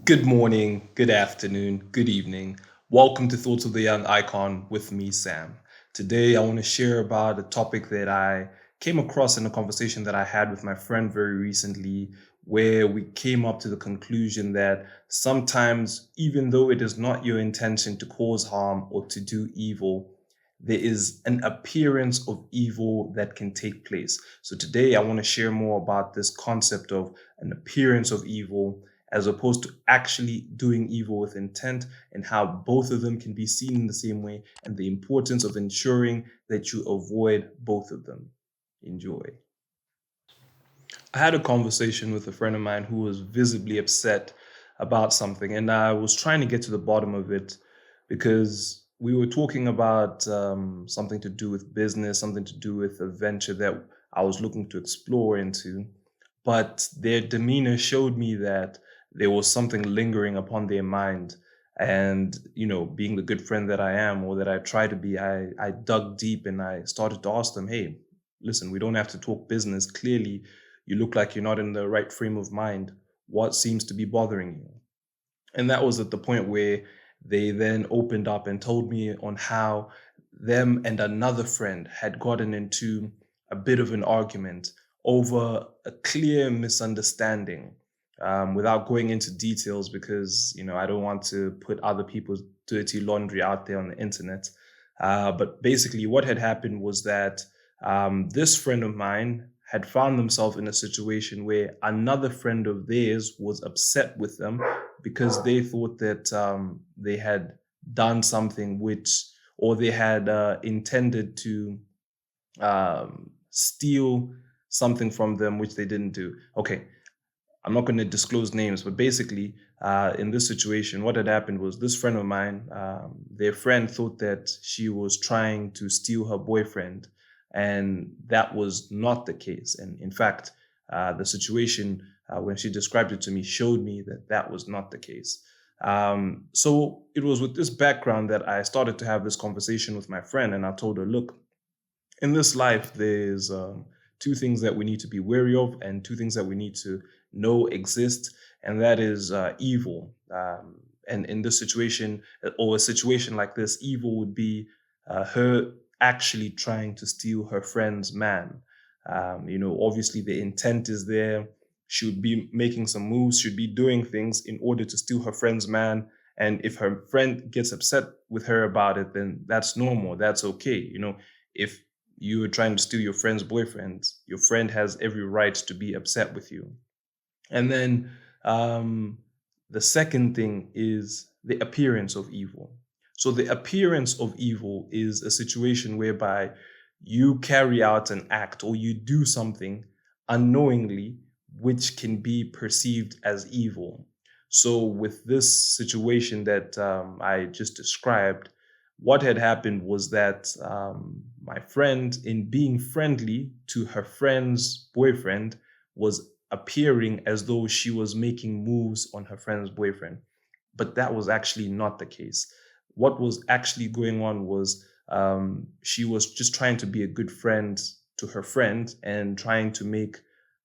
Good morning, good afternoon, good evening. Welcome to Thoughts of the Young Icon with me, Sam. Today, I want to share about a topic that I came across in a conversation that I had with my friend very recently, where we came up to the conclusion that sometimes, even though it is not your intention to cause harm or to do evil, there is an appearance of evil that can take place. So, today, I want to share more about this concept of an appearance of evil as opposed to actually doing evil with intent, and how both of them can be seen in the same way, and the importance of ensuring that you avoid both of them. Enjoy. I had a conversation with a friend of mine who was visibly upset about something, and I was trying to get to the bottom of it because we were talking about something to do with business, something to do with a venture that I was looking to explore into. But their demeanor showed me that there was something lingering upon their mind. And, being the good friend that I am, or that I try to be, I dug deep and I started to ask them, hey, listen, we don't have to talk business. Clearly, you look like you're not in the right frame of mind. What seems to be bothering you? And that was at the point where they then opened up and told me on how them and another friend had gotten into a bit of an argument over a clear misunderstanding. Without going into details, because I don't want to put other people's dirty laundry out there on the internet. But basically, what had happened was that this friend of mine had found themselves in a situation where another friend of theirs was upset with them because they thought that they had done something which, or they had intended to steal something from them which they didn't do. Okay, I'm not going to disclose names, but basically, in this situation, what had happened was this friend of mine, their friend thought that she was trying to steal her boyfriend, and that was not the case. And in fact, the situation, when she described it to me, showed me that that was not the case. So it was with this background that I started to have this conversation with my friend, and I told her, look, in this life, there's two things that we need to be wary of, and two things that we need to know exist, and that is evil. And in this situation, or a situation like this, evil would be her actually trying to steal her friend's man. Obviously, the intent is there. She would be making some moves, should be doing things in order to steal her friend's man. And if her friend gets upset with her about it, then that's normal. That's okay. If you are trying to steal your friend's boyfriend, your friend has every right to be upset with you. And then the second thing is the appearance of evil. So the appearance of evil is a situation whereby you carry out an act or you do something unknowingly which can be perceived as evil. So with this situation that I just described, what had happened was that my friend, in being friendly to her friend's boyfriend, was appearing as though she was making moves on her friend's boyfriend. But that was actually not the case. What was actually going on was she was just trying to be a good friend to her friend and trying to make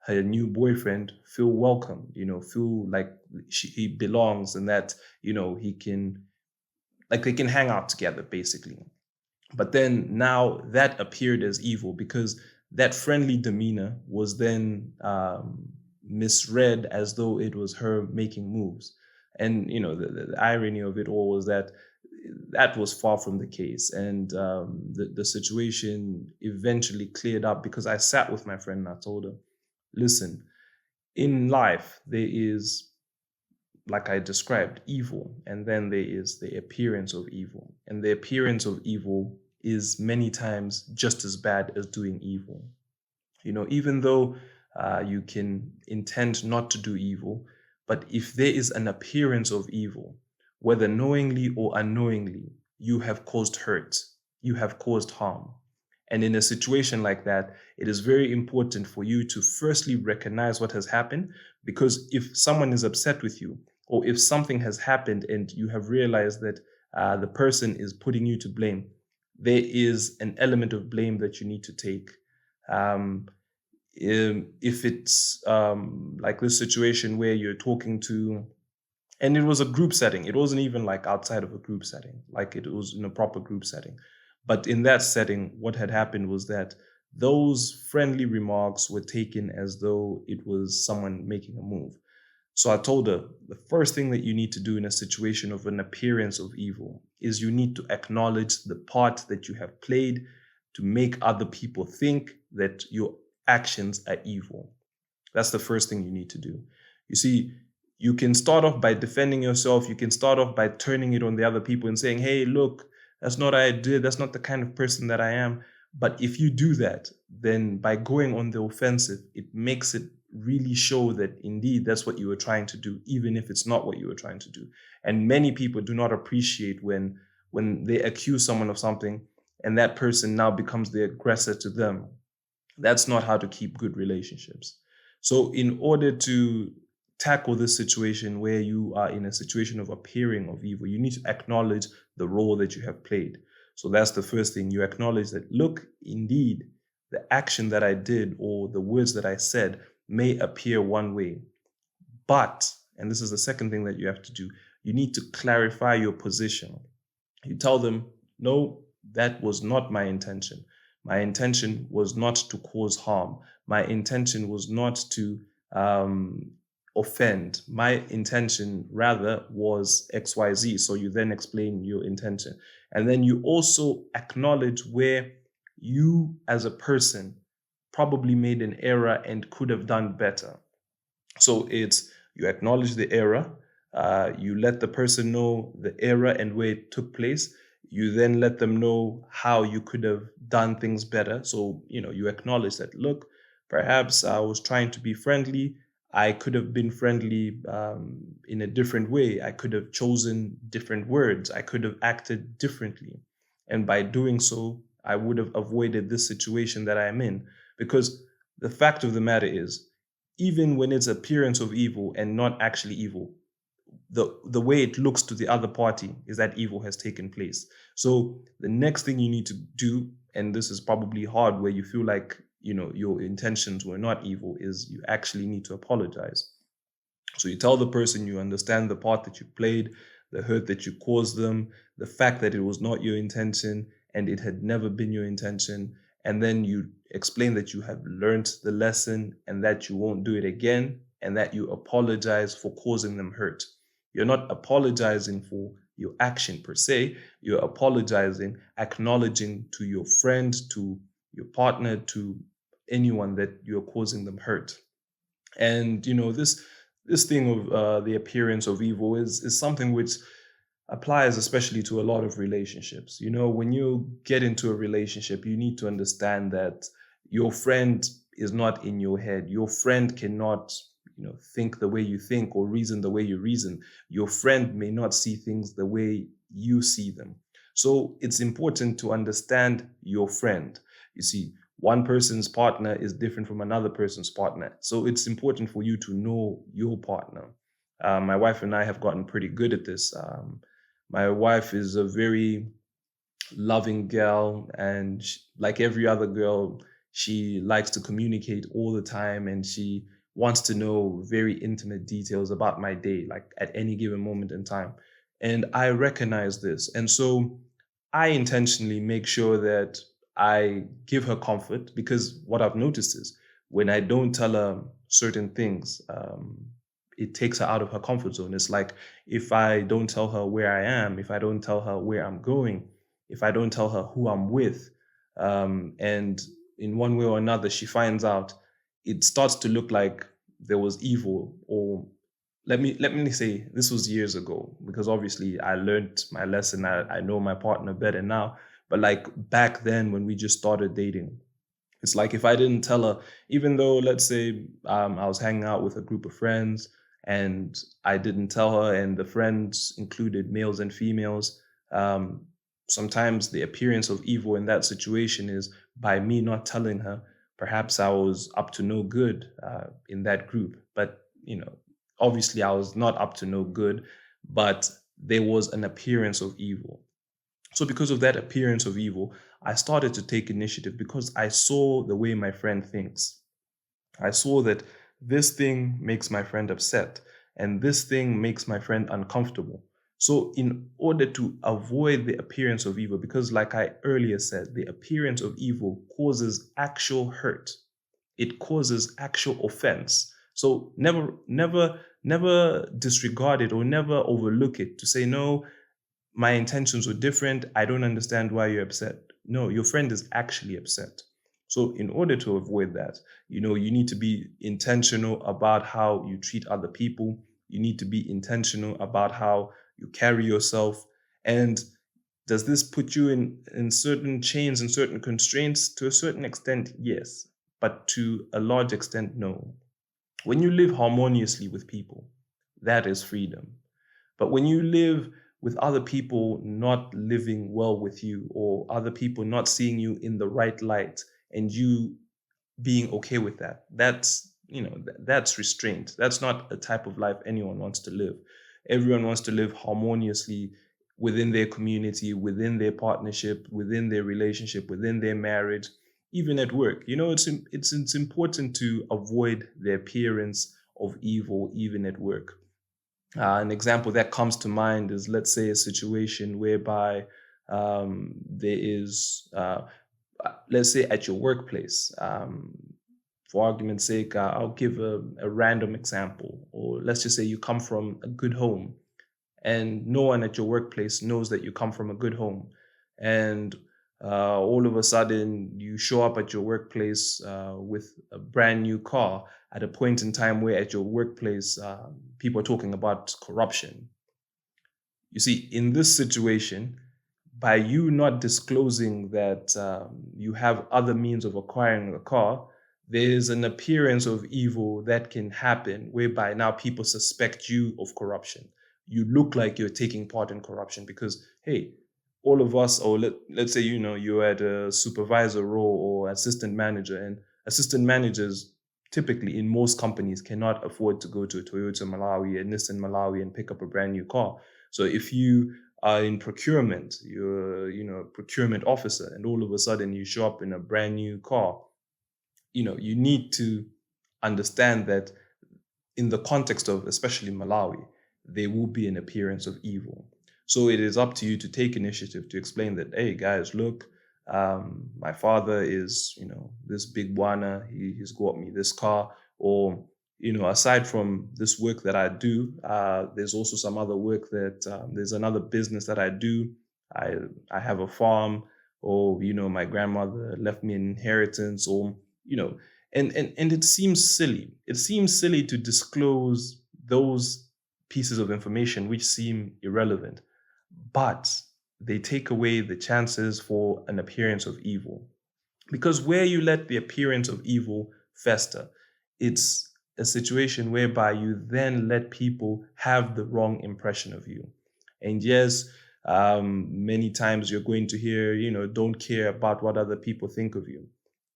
her new boyfriend feel welcome, feel like he belongs, and that, he can, like, they can hang out together, basically. But then now that appeared as evil because that friendly demeanor was then misread as though it was her making moves. And the irony of it all was that that was far from the case. And the situation eventually cleared up because I sat with my friend and I told her, listen, in life, there is, like I described, evil, and then there is the appearance of evil. And the appearance of evil is many times just as bad as doing evil. Even though you can intend not to do evil, but if there is an appearance of evil, whether knowingly or unknowingly, you have caused hurt, you have caused harm. And in a situation like that, it is very important for you to firstly recognize what has happened, because if someone is upset with you, or if something has happened and you have realized that the person is putting you to blame, there is an element of blame that you need to take. Um, if it's like this situation where you're talking to And it was a group setting. It wasn't even like outside of a group setting, like it was in a proper group setting. But in that setting, what had happened was that those friendly remarks were taken as though it was someone making a move. So I told her the first thing that you need to do in a situation of an appearance of evil is you need to acknowledge the part that you have played to make other people think that your actions are evil. That's the first thing you need to do. You see, you can start off by defending yourself. You can start off by turning it on the other people and saying, hey, look, that's not what I did. That's not the kind of person that I am. But if you do that, then by going on the offensive, it makes it really show that indeed that's what you were trying to do, even if it's not what you were trying to do. And many people do not appreciate when they accuse someone of something and that person now becomes the aggressor to them. That's not how to keep good relationships. So, in order to tackle this situation where you are in a situation of appearing of evil, you need to acknowledge the role that you have played. So, that's the first thing. You acknowledge that, look, indeed, the action that I did or the words that I said may appear one way. But, and this is the second thing that you have to do, you need to clarify your position. You tell them, no, that was not my intention. My intention was not to cause harm. My intention was not to offend. My intention rather was XYZ. So you then explain your intention. And then you also acknowledge where you as a person probably made an error and could have done better. So it's you acknowledge the error, you let the person know the error and where it took place. You then let them know how you could have done things better. So, you acknowledge that, look, perhaps I was trying to be friendly. I could have been friendly in a different way. I could have chosen different words. I could have acted differently. And by doing so, I would have avoided this situation that I'm in. Because the fact of the matter is, even when it's appearance of evil and not actually evil, the way it looks to the other party is that evil has taken place. So the next thing you need to do, and this is probably hard where you feel like your intentions were not evil, is you actually need to apologize. So you tell the person you understand the part that you played, the hurt that you caused them, the fact that it was not your intention and it had never been your intention. And then you explain that you have learned the lesson and that you won't do it again and that you apologize for causing them hurt. You're not apologizing for your action per se. You're apologizing, acknowledging to your friend, to your partner, to anyone that you're causing them hurt. And this thing of the appearance of evil is something which applies especially to a lot of relationships. When you get into a relationship, you need to understand that your friend is not in your head. Your friend cannot think the way you think or reason the way you reason. Your friend may not see things the way you see them. So it's important to understand your friend. You see, one person's partner is different from another person's partner. So it's important for you to know your partner. My wife and I have gotten pretty good at this. My wife is a very loving girl, and like every other girl, she likes to communicate all the time, and she wants to know very intimate details about my day, like at any given moment in time. And I recognize this. And so I intentionally make sure that I give her comfort, because what I've noticed is when I don't tell her certain things, it takes her out of her comfort zone. It's like if I don't tell her where I am, if I don't tell her where I'm going, if I don't tell her who I'm with, and in one way or another she finds out, it starts to look like there was evil. Or let me say, this was years ago, because obviously I learned my lesson. I know my partner better now. But like back then when we just started dating, it's like if I didn't tell her, even though let's say I was hanging out with a group of friends and I didn't tell her, and the friends included males and females, sometimes the appearance of evil in that situation is by me not telling her. Perhaps I was up to no good in that group, but obviously I was not up to no good, but there was an appearance of evil. So because of that appearance of evil, I started to take initiative because I saw the way my friend thinks. I saw that this thing makes my friend upset. and this thing makes my friend uncomfortable. So, in order to avoid the appearance of evil, because like I earlier said, the appearance of evil causes actual hurt, it causes actual offense. So, never disregard it or never overlook it to say, no, my intentions were different. I don't understand why you're upset. No, your friend is actually upset. So, in order to avoid that, you need to be intentional about how you treat other people. You need to be intentional about how you carry yourself. And does this put you in certain chains and certain constraints? To a certain extent, yes. But to a large extent, no. When you live harmoniously with people, that is freedom. But when you live with other people not living well with you, or other people not seeing you in the right light, and you being okay with that, that's restraint. That's not a type of life anyone wants to live. Everyone wants to live harmoniously within their community, within their partnership, within their relationship, within their marriage, even at work. It's important to avoid the appearance of evil even at work. An example that comes to mind is, let's say, a situation whereby there is, let's say, at your workplace. For argument's sake, I'll give a random example. Or let's just say you come from a good home, and no one at your workplace knows that you come from a good home. And all of a sudden, you show up at your workplace with a brand new car at a point in time where at your workplace, people are talking about corruption. You see, in this situation, by you not disclosing that you have other means of acquiring a car, there's an appearance of evil that can happen whereby now people suspect you of corruption. You look like you're taking part in corruption because, hey, all of us, or let's say, you're at a supervisor role or assistant manager, and assistant managers typically in most companies cannot afford to go to a Toyota Malawi, a Nissan Malawi, and pick up a brand new car. So if you are in procurement, you're, a procurement officer, and all of a sudden you show up in a brand new car, you need to understand that in the context of especially Malawi, there will be an appearance of evil. So it is up to you to take initiative to explain that, hey guys, look, my father is, this big wana, he's got me this car, or, aside from this work that I do, there's also some other work that, there's another business that I do. I have a farm, or, my grandmother left me an inheritance, or, and it seems silly. It seems silly to disclose those pieces of information which seem irrelevant, but they take away the chances for an appearance of evil. Because where you let the appearance of evil fester, it's a situation whereby you then let people have the wrong impression of you. And yes, many times you're going to hear, don't care about what other people think of you.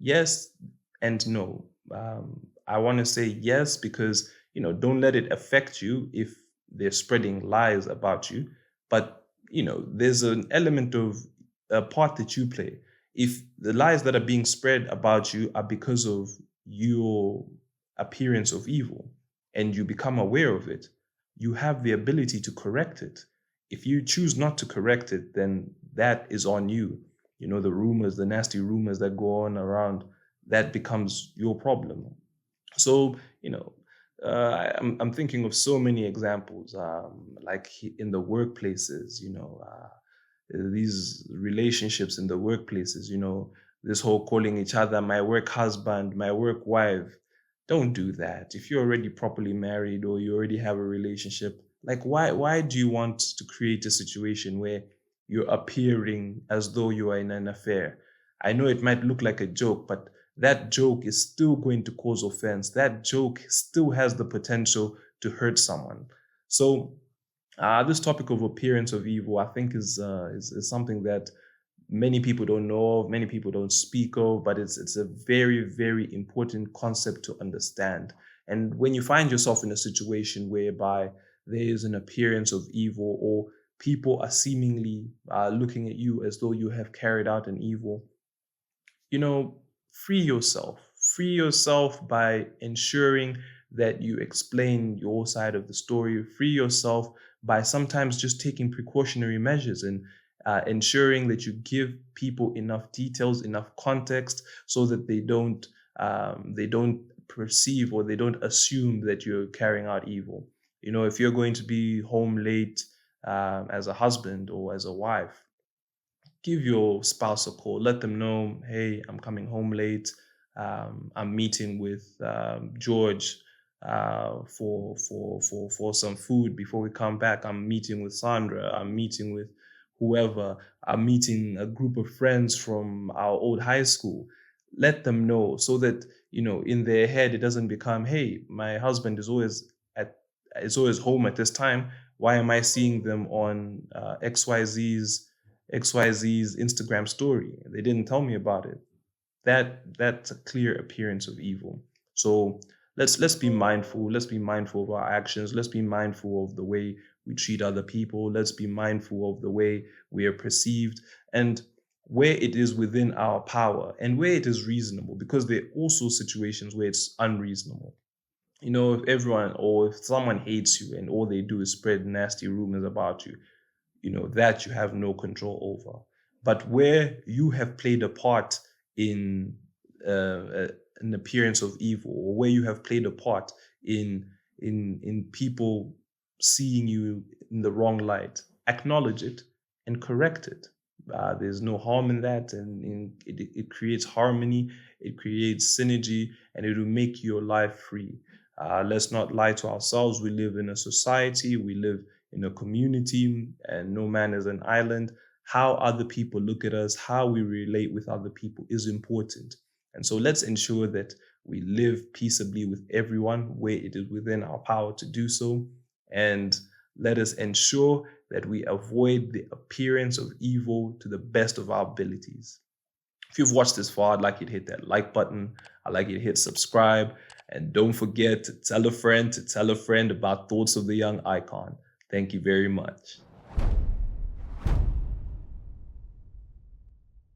Yes and no. I want to say yes because, don't let it affect you if they're spreading lies about you. But, there's an element of a part that you play. If the lies that are being spread about you are because of your appearance of evil and you become aware of it, you have the ability to correct it. If you choose not to correct it, then that is on you. The rumors, the nasty rumors that go on around, that becomes your problem. So, I'm thinking of so many examples, like in the workplaces, these relationships in the workplaces, this whole calling each other my work husband, my work wife. Don't do that. If you're already properly married or you already have a relationship, like why do you want to create a situation where you're appearing as though you are in an affair? I know it might look like a joke, but that joke is still going to cause offense. That joke still has the potential to hurt someone. So this topic of appearance of evil, I think, is something that many people don't know of, many people don't speak of, but it's a very, very important concept to understand. And when you find yourself in a situation whereby there is an appearance of evil, or people are seemingly looking at you as though you have carried out an evil, free yourself. Free yourself by ensuring that you explain your side of the story, free yourself by sometimes just taking precautionary measures and ensuring that you give people enough details, enough context, so that they don't perceive or they don't assume that you're carrying out evil. If you're going to be home late as a husband or as a wife, give your spouse a call. Let them know, hey, I'm coming home late. I'm meeting with George for some food before we come back. I'm meeting with Sandra. I'm meeting with whoever. I'm meeting a group of friends from our old high school. Let them know so that in their head it doesn't become, hey, my husband at is always home at this time. Why am I seeing them on XYZ's Instagram story? They didn't tell me about it. That's a clear appearance of evil. So let's be mindful. Let's be mindful of our actions. Let's be mindful of the way we treat other people. Let's be mindful of the way we are perceived, and where it is within our power and where it is reasonable, because there are also situations where it's unreasonable. If everyone or if someone hates you and all they do is spread nasty rumors about you, that you have no control over. But where you have played a part in an appearance of evil, or where you have played a part in people seeing you in the wrong light, acknowledge it and correct it. There's no harm in that, and it creates harmony, it creates synergy, and it will make your life free. Let's not lie to ourselves. We live in a society, we live in a community, and no man is an island. How other people look at us, how we relate with other people is important. And so let's ensure that we live peaceably with everyone where it is within our power to do so. And let us ensure that we avoid the appearance of evil to the best of our abilities. If you've watched this far, I'd like you to hit that like button. I'd like you to hit subscribe. And don't forget to tell a friend about Thoughts of the Young Icon. Thank you very much.